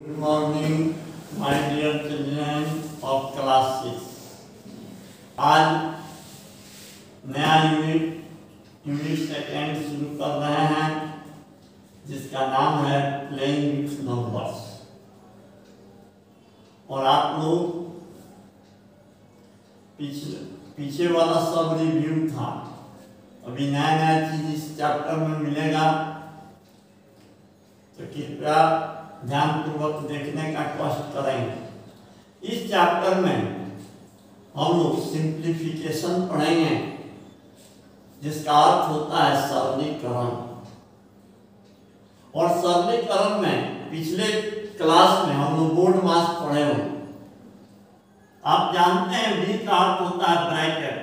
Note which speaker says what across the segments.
Speaker 1: Good morning, my dear children of class 6. आज नया unit second शुरू कर रहे हैं जिसका नाम है प्लेइंग विथ नंबर्स। और आप लोग पीछे वाला सब रिव्यू था, अभी नया नया चीज इस चैप्टर में मिलेगा, तो कृपया ध्यानपूर्वक देखने का कष्ट करेंगे। इस चैप्टर में हम लोग सिंप्लीफिकेशन पढ़ेंगे जिसका अर्थ होता है सरलीकरण। और सरलीकरण में पिछले क्लास में हम लोग बोर्ड मास पढ़े हो। आप जानते हैं बी का अर्थ होता है ब्रैकेट,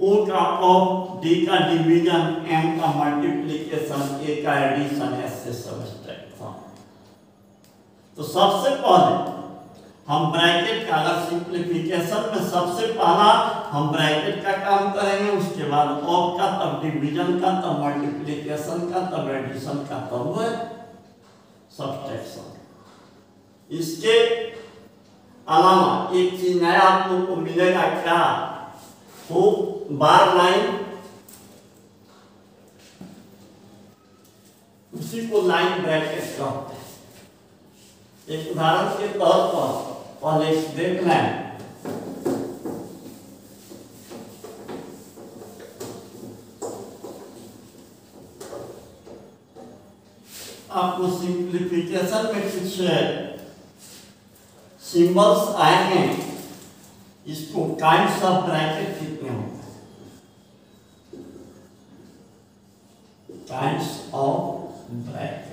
Speaker 1: ओ का ऑफ, डी का डिवीजन, एम का मल्टीप्लिकेशन, ए का एडिशन, एस से सब्ट्रैक्शन। तो सबसे पहले हम ब्रैकेट का, अगर सिंप्लीफिकेशन में सबसे पहला हम ब्रैकेट का काम करेंगे, उसके बाद ऑफ का, तब डिवीजन का, तब मल्टीप्लिकेशन का, तब एडिशन का, तब सब्ट्रैक्शन। इसके अलावा एक चीज नया आप लोग को मिलेगा, क्या हो, बार लाइन, उसी को लाइन ब्रैकेट कहते हैं। एक उदाहरण के तौर पर पहले देख लें। आपको सिंप्लीफिकेशन में कुछ सिंबल्स आएंगे, इसको काइंड्स ऑफ ब्रैकेट कितने होते हैं, काइंड्स ऑफ ब्रैकेट।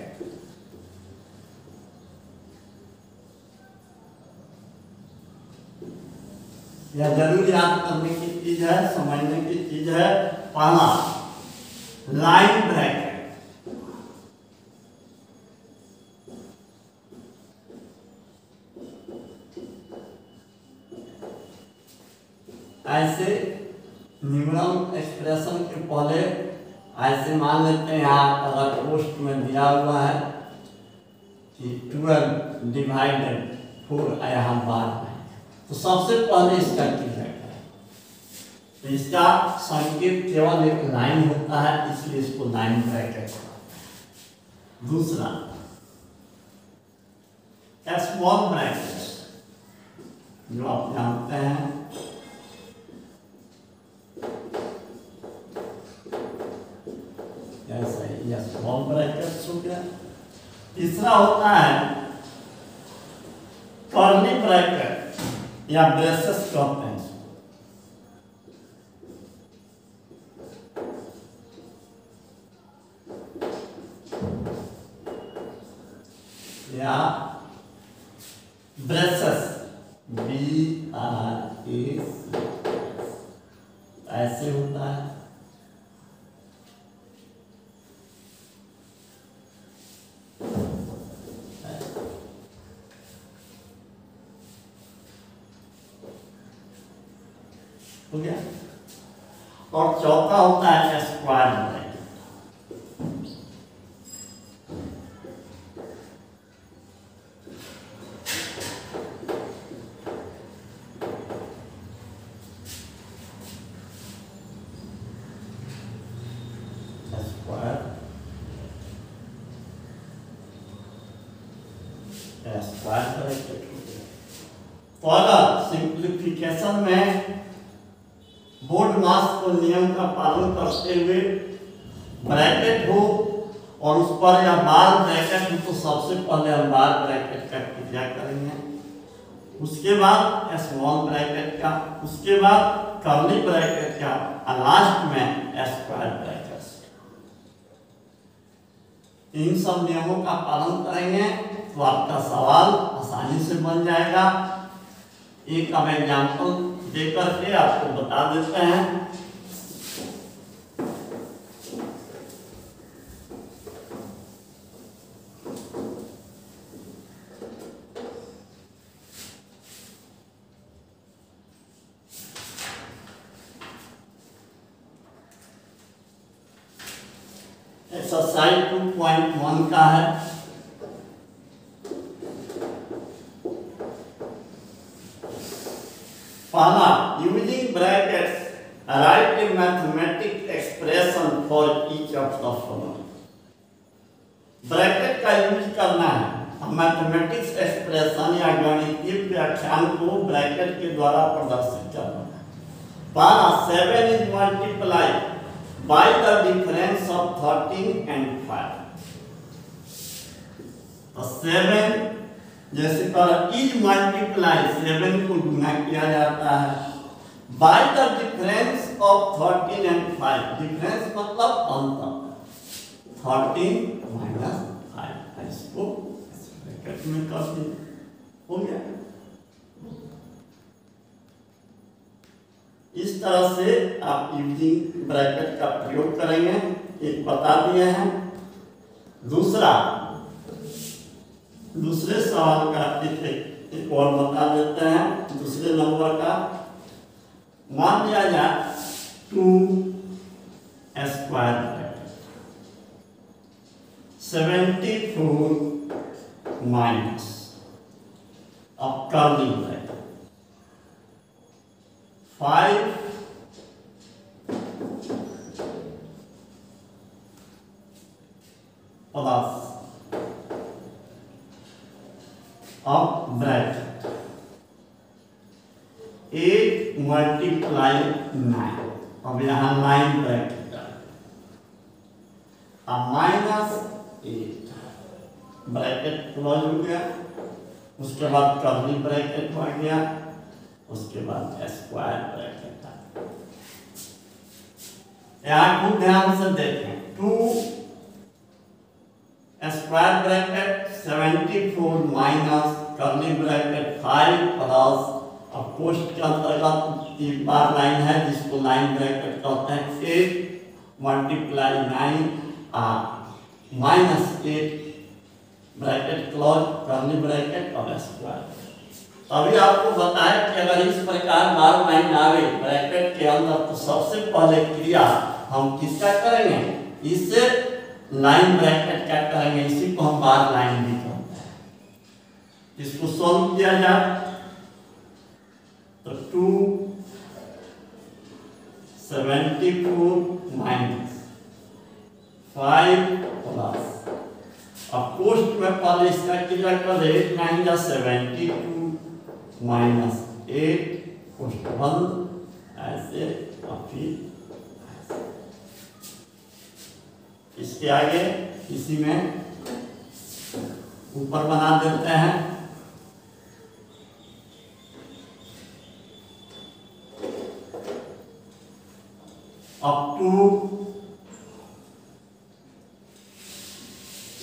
Speaker 1: यह जरूर याद करने की चीज है, समझने की चीज है। पहला लाइन ब्रैकेट, ऐसे न्यूमरल एक्सप्रेशन के पहले ऐसे मान लेते हैं, यहाँ अगर पोस्ट में दिया हुआ है कि 12 डिवाइडेड 4 यहाँ बार है, तो सबसे पहले इसका क्लियर करें। तो इसका संकेत केवल एक लाइन होता है, इसलिए इसको लाइन ब्रैकेट। दूसरा स्मॉल ब्रैकेट, जो आप जानते हैं, ऐसा ही यह स्मॉल ब्रैकेट हो गया। तीसरा होता है कर्ली ब्रैकेट या ब्रेसेस कहते हैं। या ब्रेसेस, BRACES, ऐसे होता है। हो गया। और चौथा होता है स्क्वायर ब्रैकेट। स्क्वायर ब्रैकेट हो गया। तो अगर सिंप्लीफिकेशन में बोर्ड मास को नियम का पालन करते हुए ब्रैकेट हो और उस पर या बार ब्रैकेट हो, तो सबसे पहले हम बार ब्रैकेट का क्रिया करेंगे, उसके बाद स्मॉल ब्रैकेट का, उसके बाद कर्ली ब्रैकेट का, और लास्ट में स्क्वायर ब्रैकेट। इन सब नियमों का पालन करेंगे तो आपका सवाल आसानी से बन जाएगा। एक अब एग्जाम्पल देकर के आपको बता देते हैं। एक्सरसाइज 2.1 का है। पहला, using brackets right A mathematic expression for each of the following. Bracket का यूज करना है, मैथमेटिक्स एक्सप्रेशन या गणितीय व्याख्यान को ब्रैकेट के द्वारा प्रदर्शित करना है। पहला, 7 is multiplied by the difference of 13 and 5। तो 7 जैसे पर इज मल्टीप्लाई 7 को गुना किया जाता है by the difference of 13 and 5। Difference मतलब अंतर, 13 माइनस 5। इसको ब्रैकेट में कर दिए, हो गया। इस तरह से आप यूजिंग ब्रैकेट का प्रयोग करेंगे, एक बता दिए हैं। दूसरे सवाल का एक और बता देते हैं। दूसरे नंबर का मान लिया जाए 2 स्क्वायर ब्रैकेट 74 माइनस, अब कर्ली ब्रैकेट 5 प्लस, अब ब्रैकेट 8 मल्टीप्लाई 9। अब यहाँ 9 ब्रैकेट अब माइनस 8, ब्रैकेट क्लोज हो गया। उसके बाद कर्ली ब्रैकेट आ गया, उसके बाद स्क्वायर ब्रैकेट आ गया। यहाँ खूब ध्यान से देखें, 2 square bracket 74 minus curly bracket 5 plus, अब पोस्ट के अंतर्गत एक बार लाइन है जिसको लाइन ब्रैकेट कहते हैं। 8 multiply 9 minus 8 bracket close, curly bracket और स्क्वायर। अभी आपको बताया कि अगर इस प्रकार बार लाइन आवे ब्रैकेट के अंदर तो सबसे पहले क्रिया हम किसका करेंगे, इससे लाइन ब्रैकेट क्या करेंगे, इसी को हम बार लाइन भी कहते हैं। इसको सॉल्व किया जाए तो 2 74 माइनस 5 प्लस, अब पोस्ट में पहले इसका क्रिया कर 8 9 जा 72 माइनस 8 पोस्ट बंद, ऐसे और फिर इसके आगे इसी में ऊपर बना देते हैं। Up to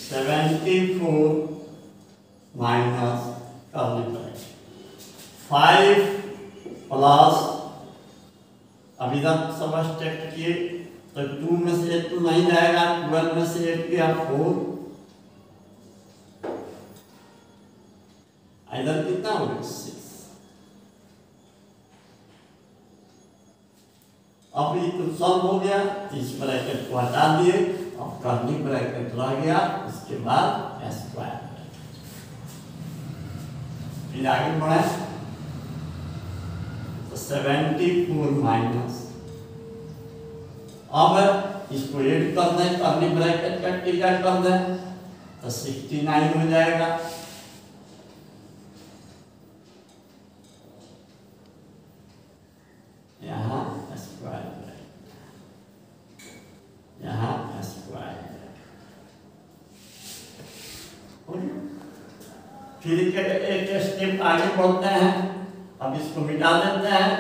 Speaker 1: 74 minus curly bracket 5 plus, अभी तक सब स्टेप किए तो 2 में से 8 नहीं जाएगा, 12 में से 8 गया 4, इधर कितना हो गया 6। अब ये तो सॉल्व हो गया, इस ब्रैकेट को हटा दिए और कर्ली ब्रैकेट रह गया, उसके बाद स्क्वायर ब्रैकेट। फिर आगे बढ़े तो 74 माइनस, अब इसको ऐड कर दें, कर्ली ब्रैकेट का क्रिया कर दें तो 69 हो जाएगा। यहाँ स्क्वायर ब्रैकेट, यहाँ स्क्वायर ब्रैकेट। फिर एक स्टेप आगे बढ़ते हैं, अब इसको मिटा देते हैं।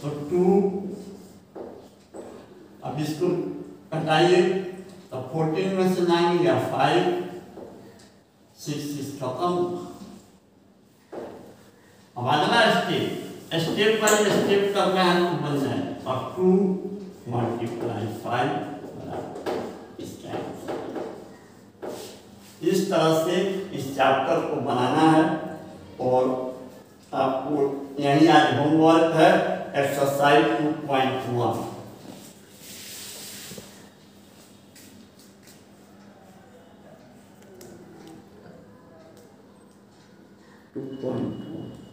Speaker 1: तो 2, अब इसको हटाइए तो 14 में से 9 गया 5, 6 खत्म। अब अगला स्टेप बाय स्टेप करना है तो बन जाए, और 2 मल्टीप्लाई 5 इसका। इस तरह से इस चैप्टर को बनाना है, और आपको यही आज होमवर्क है एक्सरसाइज 2.1। 2.1